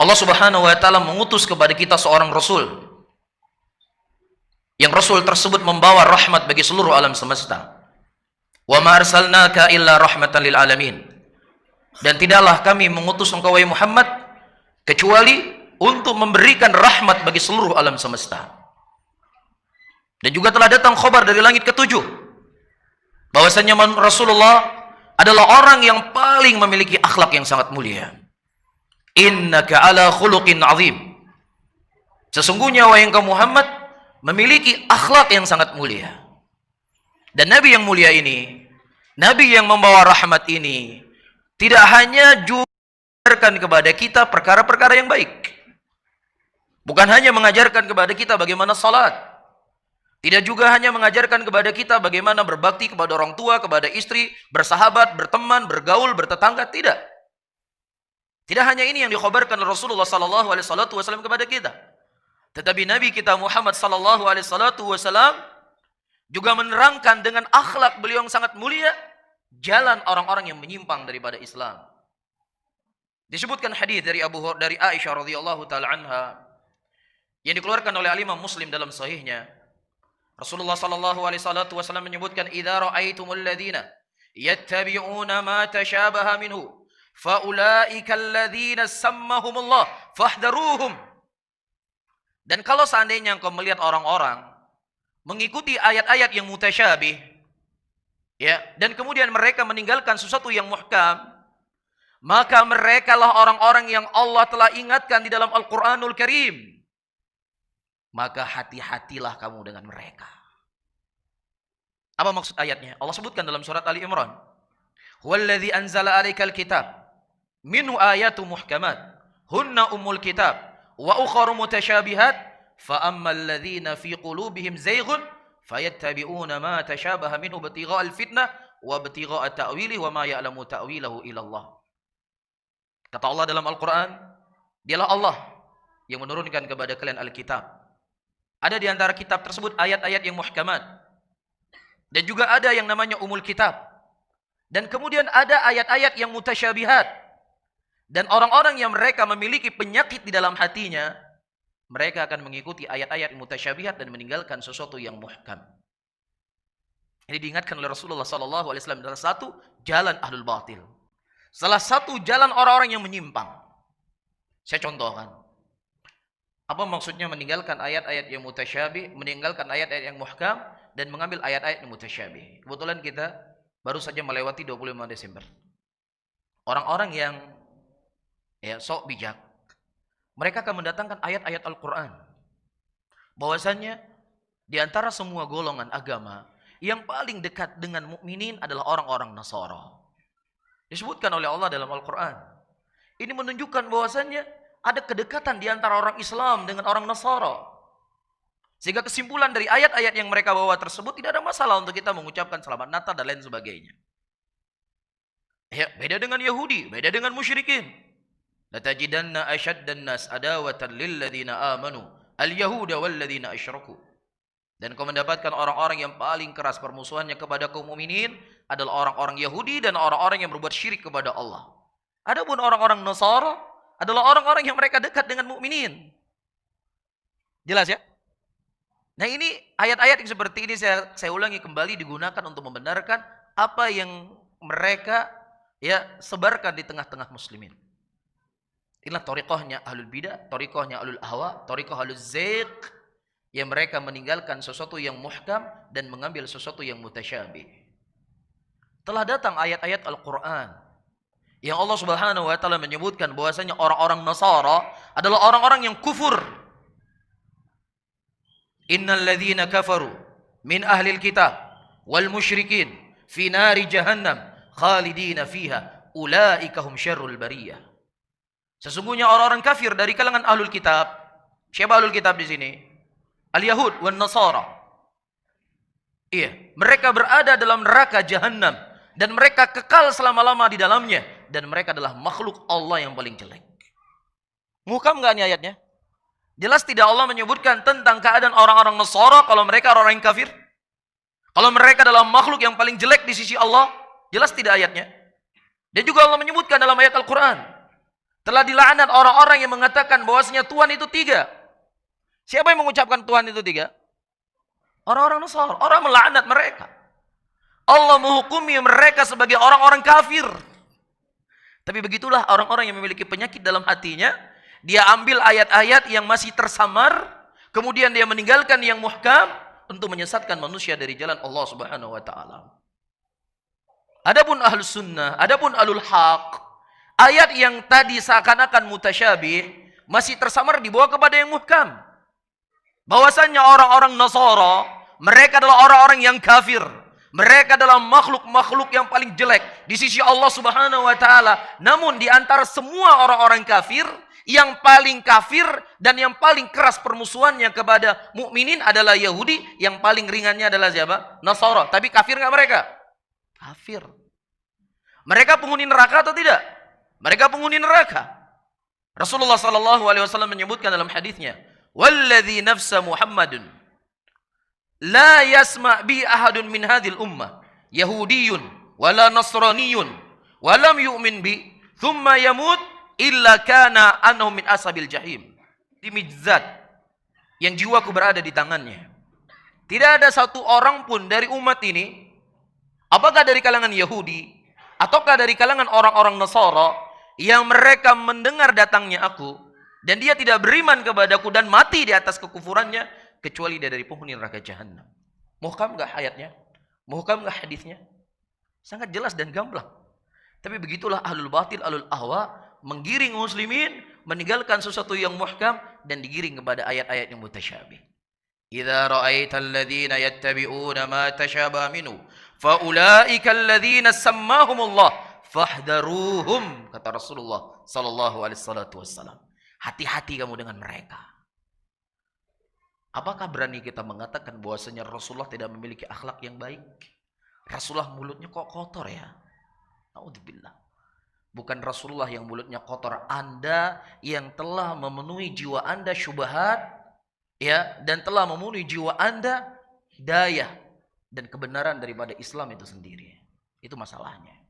Allah Subhanahu wa taala mengutus kepada kita seorang rasul. Yang rasul tersebut membawa rahmat bagi seluruh alam semesta. Wa ma arsalnaka illa rahmatan lil alamin. Dan tidaklah kami mengutus engkau wahai Muhammad kecuali untuk memberikan rahmat bagi seluruh alam semesta. Dan juga telah datang khabar dari langit ketujuh bahwasanya Rasulullah adalah orang yang paling memiliki akhlak yang sangat mulia. Innaka ala khuluqin azim. Sesungguhnya wahai engkau Muhammad memiliki akhlak yang sangat mulia. Dan Nabi yang mulia ini, Nabi yang membawa rahmat ini, tidak hanya mengajarkan kepada kita perkara-perkara yang baik. Bukan hanya mengajarkan kepada kita bagaimana salat. Tidak juga hanya mengajarkan kepada kita bagaimana berbakti kepada orang tua, kepada istri, bersahabat, berteman, bergaul, bertetangga. Tidak. Tidak hanya ini yang dikhabarkan Rasulullah sallallahu alaihi wasallam kepada kita. Tetapi Nabi kita Muhammad sallallahu alaihi wasallam juga menerangkan dengan akhlak beliau yang sangat mulia jalan orang-orang yang menyimpang daripada Islam. Disebutkan hadis dari Aisyah radhiyallahu taala anha yang dikeluarkan oleh Imam Muslim dalam sahihnya. Rasulullah sallallahu alaihi wasallam menyebutkan, "Idza ra'aitumul ladzina yattabi'una ma tashabaha minhu fa ulaika alladzina sammahumullah fahdharuhum." Dan kalau seandainya engkau melihat orang-orang mengikuti ayat-ayat yang mutasyabih, ya, dan kemudian mereka meninggalkan sesuatu yang muhkam, maka merekalah orang-orang yang Allah telah ingatkan di dalam Al-Qur'anul Karim. Maka hati-hatilah kamu dengan mereka. Apa maksud ayatnya? Allah sebutkan dalam surat Ali Imran. Huwallazi anzala 'alaikal kitab minhu ayatu muhkamat hunna ummul kitab wa ukharu mutasyabihat fa ammal ladzina fi qulubihim zayghun fayattabi'una ma tashabaha minhu ibtigha'al fitnah wa ibtigha'a ta'wilihi wa ma ya'lamu ta'wilahu illa Allah. Kata Allah dalam Al-Qur'an, dialah Allah yang menurunkan kepada kalian Alkitab. Ada di antara kitab tersebut ayat-ayat yang muhkamat. Dan juga ada yang namanya umul kitab. Dan kemudian ada ayat-ayat yang mutasyabihat. Dan orang-orang yang mereka memiliki penyakit di dalam hatinya, mereka akan mengikuti ayat-ayat mutasyabihat dan meninggalkan sesuatu yang muhkam. Ini diingatkan oleh Rasulullah sallallahu alaihi wasallam adalah satu jalan ahlul batil. Salah satu jalan orang-orang yang menyimpang. Saya contohkan. Apa maksudnya meninggalkan ayat-ayat yang mutasyabih, meninggalkan ayat-ayat yang muhkam, dan mengambil ayat-ayat yang mutasyabih? Kebetulan kita baru saja melewati 25 Desember. Orang-orang yang sok bijak, mereka akan mendatangkan ayat-ayat Al-Quran. Bahwasanya di antara semua golongan agama, yang paling dekat dengan mukminin adalah orang-orang Nasara. Disebutkan oleh Allah dalam Al-Quran. Ini menunjukkan bahwasanya ada kedekatan di antara orang Islam dengan orang Nasara. Sehingga kesimpulan dari ayat-ayat yang mereka bawa tersebut tidak ada masalah untuk kita mengucapkan selamat Natal dan lain sebagainya. Ya, beda dengan Yahudi, beda dengan musyrikin. Latajidanna ashaddan nas adawatan lil ladzina amanu al-yahuda wal ladzina asyraku. Dan kau mendapatkan orang-orang yang paling keras permusuhannya kepada kaum mukminin adalah orang-orang Yahudi dan orang-orang yang berbuat syirik kepada Allah. Adapun orang-orang Nasara adalah orang-orang yang mereka dekat dengan mukminin. Jelas ya? Nah, ini ayat-ayat yang seperti ini saya ulangi kembali digunakan untuk membenarkan apa yang mereka sebarkan di tengah-tengah muslimin. Inilah thariqahnya ahlul bidah, thariqahnya ahlul ahwa, thariqah ahlul zayq, yang mereka meninggalkan sesuatu yang muhkam dan mengambil sesuatu yang mutasyabih. Telah datang ayat-ayat Al-Qur'an yang Allah Subhanahu wa taala menyebutkan bahwasanya orang-orang Nasara adalah orang-orang yang kufur. Innal ladzina kafaru min ahlil kitab wal musyrikin fi nari jahannam khalidina fiha ulaika hum syarrul bariyah. Sesungguhnya orang-orang kafir dari kalangan ahlul kitab. Siapa ahlul kitab di sini? Al-Yahud wan Nasara. Iya, mereka berada dalam neraka jahannam dan mereka kekal selama-lama di dalamnya, dan mereka adalah makhluk Allah yang paling jelek. Muhkam enggak nih ayatnya? Jelas tidak Allah menyebutkan tentang keadaan orang-orang Nasara kalau mereka orang yang kafir? Kalau mereka adalah makhluk yang paling jelek di sisi Allah? Jelas tidak ayatnya? Dan juga Allah menyebutkan dalam ayat Al-Quran Telah dilaknat orang-orang yang mengatakan bahwasanya Tuhan itu 3. Siapa yang mengucapkan Tuhan itu 3? Orang-orang Nasara. Orang melaknat mereka. Allah menghukumi mereka sebagai orang-orang kafir. Tapi begitulah orang-orang yang memiliki penyakit dalam hatinya. Dia ambil ayat-ayat yang masih tersamar, kemudian dia meninggalkan yang muhkam untuk menyesatkan manusia dari jalan Allah Subhanahu wa taala. Adapun ahlus sunnah, adapun ahlul haq, ayat yang tadi seakan-akan mutasyabih masih tersamar dibawa kepada yang muhkam. Bahwasannya orang-orang Nasara, mereka adalah orang-orang yang kafir. Mereka adalah makhluk-makhluk yang paling jelek di sisi Allah Subhanahu wa taala. Namun di antara semua orang-orang kafir, yang paling kafir dan yang paling keras permusuhannya kepada mukminin adalah Yahudi, yang paling ringannya adalah siapa? Nasara. Tapi kafir nggak mereka? Kafir. Mereka penghuni neraka atau tidak? Mereka penghuni neraka. Rasulullah sallallahu alaihi wasallam menyebutkan dalam hadisnya, "Walladzi nafsa Muhammadun la yasma' bi ahadun min hadhil ummah yahudiyyun wala nasraniyyun wa lam yu'min bi thumma yamut illa kana annahu min ashabil jahim." Demi zat yang jiwaku berada di tangannya, tidak ada satu orang pun dari umat ini, apakah dari kalangan Yahudi ataukah dari kalangan orang-orang Nasara, yang mereka mendengar datangnya aku dan dia tidak beriman kepadaku dan mati di atas kekufurannya, kecuali dia dari penghuni neraka jahanam. Muhkam enggak ayatnya? Muhkam enggak hadisnya? Sangat jelas dan gamblang. Tapi begitulah ahlul batil, ahlul ahwa, menggiring muslimin, meninggalkan sesuatu yang muhkam dan digiring kepada ayat-ayat yang mutasyabih. Idza ra'aital ladzina yattabi'una ma tashabaha minhu fa ulaika alladzina sammahumullah fahdharuhum, kata Rasulullah sallallahu alaihi wasallam. Hati-hati kamu dengan mereka. Apakah berani kita mengatakan bahwasanya Rasulullah tidak memiliki akhlak yang baik? Rasulullah mulutnya kok kotor ya? Naudzubillah. Bukan Rasulullah yang mulutnya kotor, Anda yang telah memenuhi jiwa Anda syubhat, ya, dan telah memenuhi jiwa Anda hidayah dan kebenaran daripada Islam itu sendiri. Itu masalahnya.